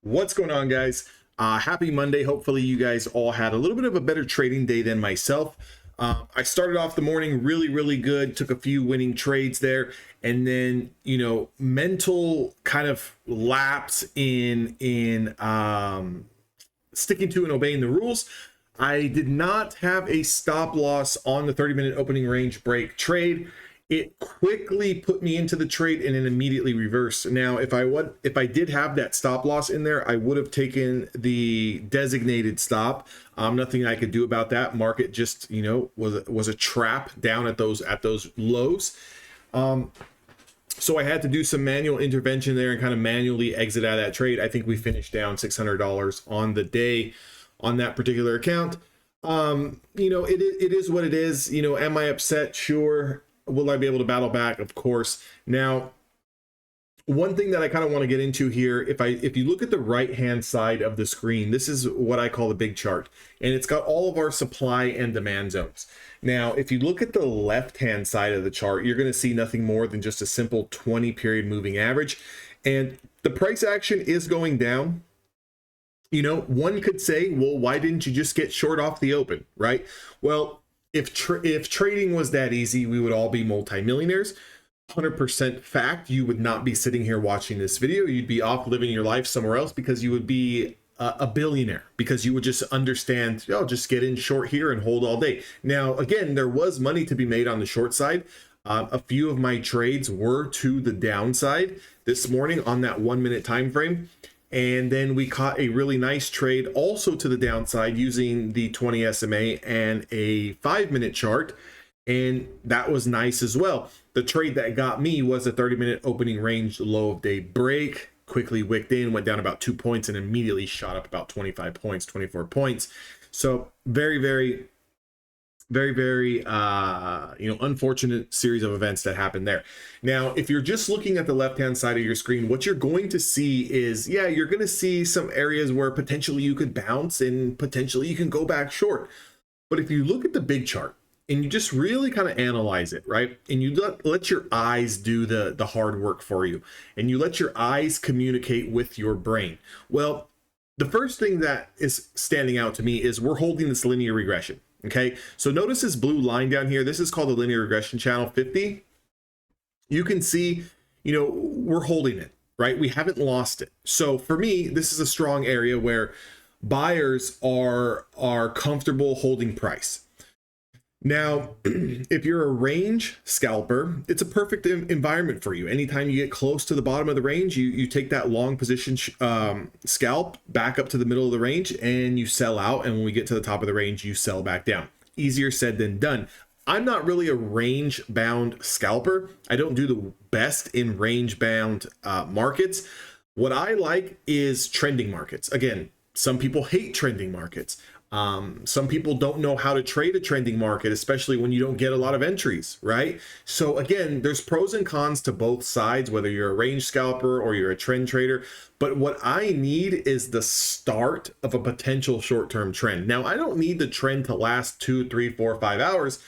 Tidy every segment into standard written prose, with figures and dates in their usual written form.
What's going on, guys? Happy Monday. Hopefully you guys all had a little bit of a better trading day than myself. I started off the morning really good, took a few winning trades there, and then mental kind of lapse in sticking to and obeying the rules. I did not have a stop loss on the 30-minute opening range break trade. It quickly put me into the trade and then immediately reversed. Now, if I did have that stop loss in there, I would have taken the designated stop. Nothing I could do about that. Market just was a trap down at those lows. So I had to do some manual intervention there and kind of manually exit out of that trade. I think we finished down $600 on the day on that particular account. It is what it is. Am I upset? Sure. Will I be able to battle back? Of course. Now, one thing that I kind of want to get into here, if you look at the right hand side of the screen, this is what I call the big chart, and it's got all of our supply and demand zones. Now, if you look at the left hand side of the chart, you're going to see nothing more than just a simple 20 period moving average, and the price action is going down. One could say, well, why didn't you just get short off the open, right? Well, if trading was that easy, we would all be multimillionaires. 100% fact. You would not be sitting here watching this video. You'd be off living your life somewhere else, because you would be a billionaire, because you would just understand, just get in short here and hold all day. Now, again, there was money to be made on the short side. A few of my trades were to the downside this morning on that 1 minute time frame. And then we caught a really nice trade also to the downside using the 20 SMA and a 5-minute chart. And that was nice as well. The trade that got me was a 30-minute opening range low of day break. Quickly wicked in, went down about 2 points and immediately shot up about 25 points, 24 points. So very unfortunate series of events that happened there. Now, if you're just looking at the left-hand side of your screen, what you're going to see is, you're going to see some areas where potentially you could bounce and potentially you can go back short. But if you look at the big chart and you just really kind of analyze it, right? And you let your eyes do the hard work for you, and you let your eyes communicate with your brain. Well, the first thing that is standing out to me is we're holding this linear regression. Okay, so notice this blue line down here. This is called the linear regression channel 50. You can see, we're holding it, right? We haven't lost it. So for me, this is a strong area where buyers are comfortable holding price. Now, if you're a range scalper, it's a perfect environment for you. Anytime you get close to the bottom of the range, you take that long position scalp back up to the middle of the range and you sell out. And when we get to the top of the range, you sell back down. Easier said than done. I'm not really a range bound scalper. I don't do the best in range bound markets. What I like is trending markets. Again, some people hate trending markets. Some people don't know how to trade a trending market, especially when you don't get a lot of entries, right? So again, there's pros and cons to both sides, whether you're a range scalper or you're a trend trader. But what I need is the start of a potential short-term trend. Now, I don't need the trend to last 2, 3, 4, 5 hours.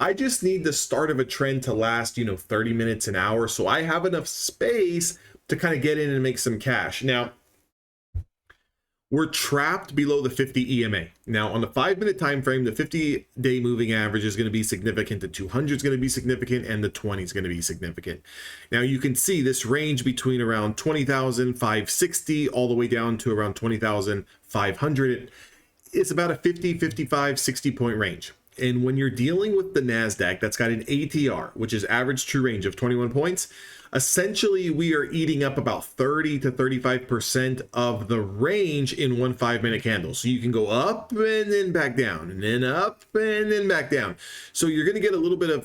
I just need the start of a trend to last, 30 minutes, an hour. So I have enough space to kind of get in and make some cash. Now, we're trapped below the 50 EMA. Now, on the 5-minute time frame, the 50-day moving average is going to be significant, the 200 is going to be significant, and the 20 is going to be significant. Now, you can see this range between around 20,560 all the way down to around 20,500. It's about a 50, 55, 60 point range. And when you're dealing with the NASDAQ, that's got an ATR, which is average true range of 21 points. Essentially, we are eating up about 30 to 35% of the range in one 5-minute candle. So you can go up and then back down, and then up and then back down. So you're going to get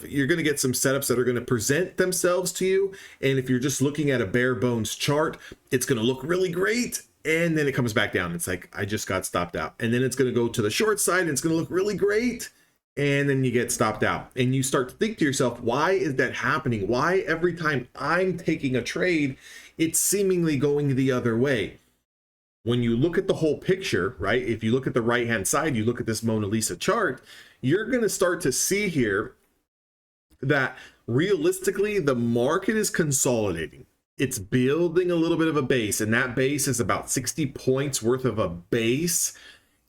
you're going to get some setups that are going to present themselves to you. And if you're just looking at a bare bones chart, it's going to look really great. And then it comes back down. It's like, I just got stopped out. And then it's going to go to the short side and it's going to look really great. And then you get stopped out and you start to think to yourself, why is that happening? Why every time I'm taking a trade, it's seemingly going the other way? When you look at the whole picture, right? If you look at the right hand side, you look at this Mona Lisa chart, you're going to start to see here that realistically, the market is consolidating. it's building a little bit of a base, and that base is about 60 points worth of a base.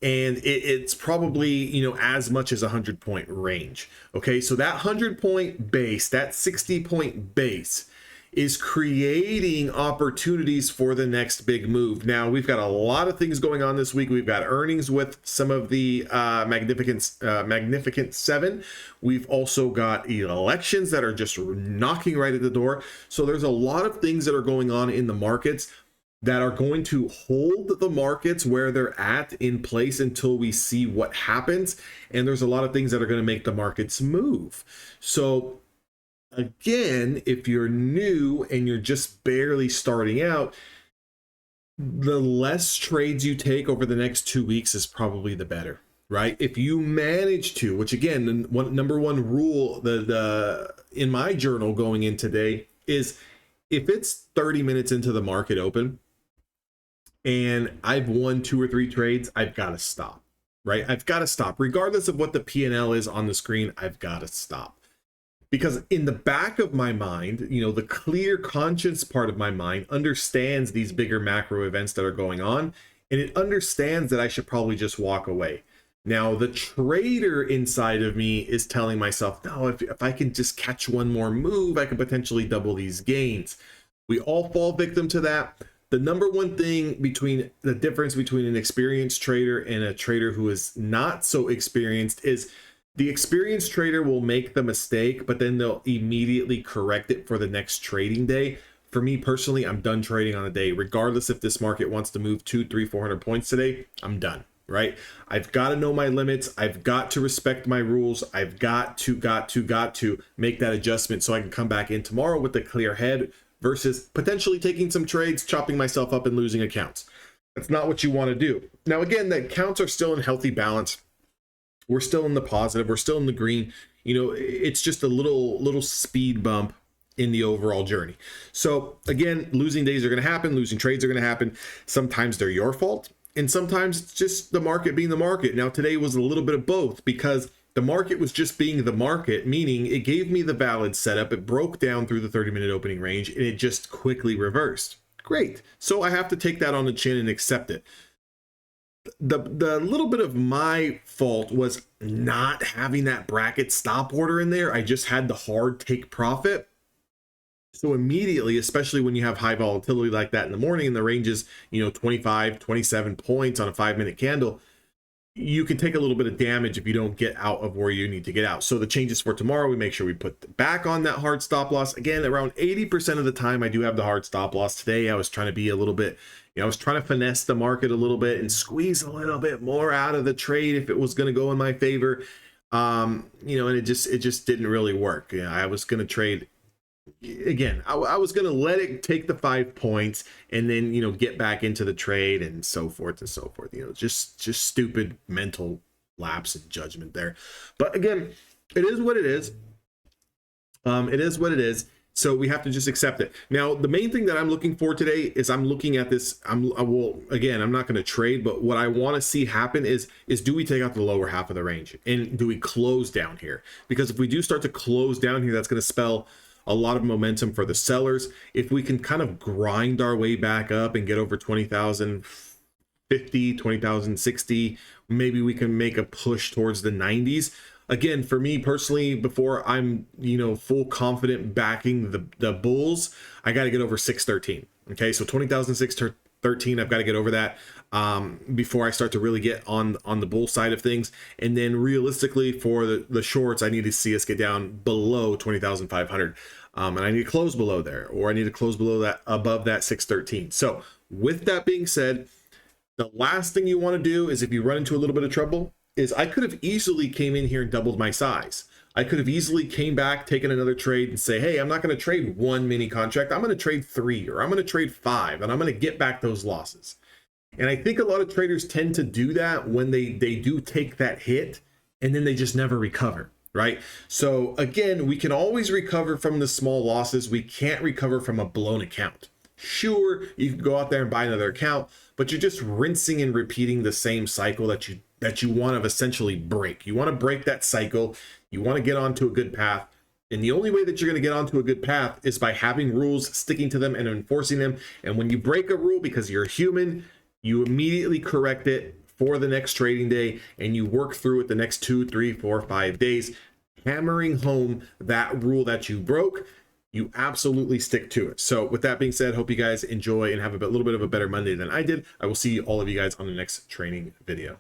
And it's probably, you know, as much as 100-point range. Okay, so that 100-point base, that 60-point base is creating opportunities for the next big move. Now, we've got a lot of things going on this week. We've got earnings with some of the Magnificent Seven. We've also got elections that are just knocking right at the door. So there's a lot of things that are going on in the markets that are going to hold the markets where they're at in place until we see what happens. And there's a lot of things that are going to make the markets move. So again, if you're new and you're just barely starting out, the less trades you take over the next 2 weeks is probably the better, right? If you manage to, which again, the number one rule the in my journal going in today is, if it's 30 minutes into the market open and I've won 2 or 3 trades, I've got to stop, right? I've got to stop. Regardless of what the P&L is on the screen, I've got to stop. Because in the back of my mind, you know, the clear conscience part of my mind understands these bigger macro events that are going on, and it understands that I should probably just walk away. Now, the trader inside of me is telling myself, no, if I can just catch one more move, I could potentially double these gains. We all fall victim to that. The number one thing between the difference between an experienced trader and a trader who is not so experienced is the experienced trader will make the mistake, but then they'll immediately correct it for the next trading day. For me personally, I'm done trading on a day. Regardless if this market wants to move 200, 300, 400 points today, I'm done, right? I've got to know my limits. I've got to respect my rules. I've got to make that adjustment so I can come back in tomorrow with a clear head versus potentially taking some trades, chopping myself up and losing accounts. That's not what you want to do. Now, again, the accounts are still in healthy balance. We're still in the positive. We're still in the green. You know, it's just a little speed bump in the overall journey. So again, losing days are going to happen. Losing trades are going to happen. Sometimes they're your fault, and sometimes it's just the market being the market. Now, today was a little bit of both, because the market was just being the market, meaning it gave me the valid setup. It broke down through the 30-minute opening range, and it just quickly reversed. Great. So I have to take that on the chin and accept it. The little bit of my fault was not having that bracket stop order in there. I just had the hard take profit. So immediately, especially when you have high volatility like that in the morning, and the range is, you know, 25, 27 points on a 5-minute candle, you can take a little bit of damage if you don't get out of where you need to get out. So the changes for tomorrow, we make sure we put back on that hard stop loss. Again, around 80% of the time, I do have the hard stop loss. Today, I was trying to be a little bit, you know, I was trying to finesse the market a little bit and squeeze a little bit more out of the trade if it was going to go in my favor. You know, and it just didn't really work. Yeah, I was going to trade. Again, I was going to let it take the 5 points and then, you know, get back into the trade and so forth and so forth. You know, just stupid mental lapse in judgment there. But again, it is what it is. It is what it is. So we have to just accept it. Now, the main thing that I'm looking for today is I'm looking at this. Again, I'm not going to trade, but what I want to see happen is do we take out the lower half of the range, and do we close down here? Because if we do start to close down here, that's going to spell a lot of momentum for the sellers. If we can kind of grind our way back up and get over 20,050, 20,060, maybe we can make a push towards the 90s. Again, for me personally, before I'm, you know, full confident backing the bulls, I got to get over 613. Okay, so 20,613, I've got to get over that before I start to really get on the bull side of things. And then realistically for the shorts, I need to see us get down below 20,500. And I need to close below there, or I need to close below that, above that 613. So with that being said, the last thing you want to do is, if you run into a little bit of trouble, is I could have easily came in here and doubled my size. I could have easily came back, taken another trade and say, hey, I'm not going to trade 1 mini contract. I'm going to trade 3, or I'm going to trade 5, and I'm going to get back those losses. And I think a lot of traders tend to do that when they do take that hit, and then they just never recover, right? So again, we can always recover from the small losses. We can't recover from a blown account. Sure, you can go out there and buy another account, but you're just rinsing and repeating the same cycle that you want to essentially break. You want to break that cycle. You want to get onto a good path. And the only way that you're going to get onto a good path is by having rules, sticking to them, and enforcing them. And when you break a rule because you're human, you immediately correct it for the next trading day, and you work through it the next 2, 3, 4, 5 days, hammering home that rule that you broke. You absolutely stick to it. So with that being said, hope you guys enjoy and have a little bit of a better Monday than I did. I will see all of you guys on the next training video.